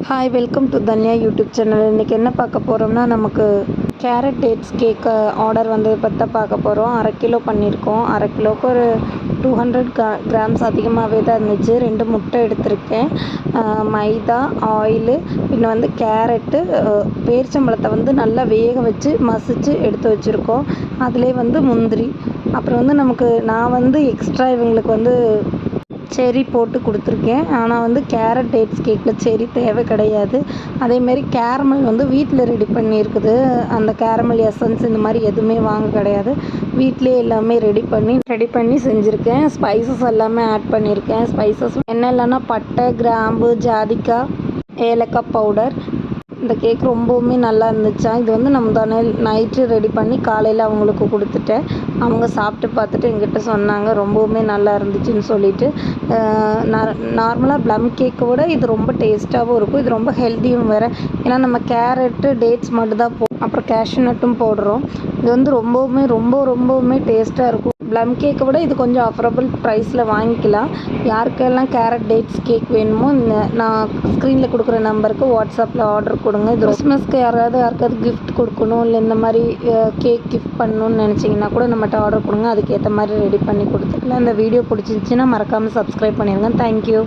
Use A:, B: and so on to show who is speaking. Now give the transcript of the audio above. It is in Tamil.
A: Hi welcome to Dhanya YouTube channel. இன்றைக்கி என்ன பார்க்க போகிறோம்னா, நமக்கு கேரட் டேட்ஸ் கேக் ஆர்டர் வந்தது பற்றி தான் பார்க்க போகிறோம். 1/2 கிலோ பண்ணியிருக்கோம். 1/2 கிலோவுக்கு ஒரு 200 கிராம்ஸ் அதிகமாகவே தான் இருந்துச்சு. 2 முட்டை எடுத்திருக்கேன், மைதா, ஆயிலு, பின்ன வந்து கேரட்டு, பேரிச்சம்பழத்தை வந்து நல்லா வேக வச்சு மசிச்சு எடுத்து வச்சுருக்கோம். அதிலே வந்து முந்திரி, அப்புறம் வந்து நான் வந்து எக்ஸ்ட்ரா இவங்களுக்கு வந்து செர்ரி போட்டு கொடுத்துருக்கேன். ஆனால் வந்து கேரட் டேட்ஸ் கேக்கில் செர்ரி தேவை கிடையாது. அதேமாரி கேரமல் வந்து வீட்டில் ரெடி பண்ணியிருக்குது. அந்த கேரமல் எசன்ஸ் இந்த மாதிரி எதுவுமே வாங்க கிடையாது. வீட்டிலே எல்லாமே ரெடி பண்ணி செஞ்சுருக்கேன். ஸ்பைசஸ் எல்லாமே ஆட் பண்ணியிருக்கேன். ஸ்பைசஸ் என்னெல்லாம்னா பட்டை, கிராம்பு, ஜாதிக்காய், ஏலக்காய் பவுடர். இந்த கேக் ரொம்பவுமே நல்லா இருந்துச்சா. இது வந்து நைட்டு ரெடி பண்ணி காலையில் அவங்களுக்கு கொடுத்துட்டேன். அவங்க சாப்பிட்டு பார்த்துட்டு எங்கிட்ட சொன்னாங்க ரொம்பவுமே நல்லா இருந்துச்சுன்னு சொல்லிட்டு. நார்மலாக ப்ளம் கேக்கை விட இது ரொம்ப டேஸ்ட்டாகவும் இருக்கும். இது ரொம்ப ஹெல்த்தியும் வேறு. ஏன்னா நம்ம கேரட்டு, டேட்ஸ் மட்டும் தான் அப்புறம் கேஷ்யூ நட்டும் போடுறோம். இது வந்து ரொம்பவுமே டேஸ்ட்டாக இருக்கும். ப்ளம் கேக்கை விட இது கொஞ்சம் அஃபரபிள் ப்ரைஸில் வாங்கிக்கலாம். யாருக்கெல்லாம் கேரட் டேட்ஸ் கேக் வேணுமோ நான் ஸ்க்ரீனில் கொடுக்குற நம்பருக்கு வாட்ஸ்அப்பில் ஆர்டர் கொடுங்க. இது கிறிஸ்மஸ்க்கு யாருக்காவது கிஃப்ட் கொடுக்கணும், இல்லை இந்த மாதிரி கேக் கிஃப்ட் பண்ணணும்னு நினச்சிங்கன்னா கூட நம்மகிட்ட ஆர்டர் கொடுங்க. அதுக்கேற்ற மாதிரி ரெடி பண்ணி கொடுத்துக்கலாம். இந்த வீடியோ பிடிச்சிருந்துச்சின்னா மறக்காமல் சப்ஸ்கிரைப் பண்ணிடுங்க. தேங்க்யூ.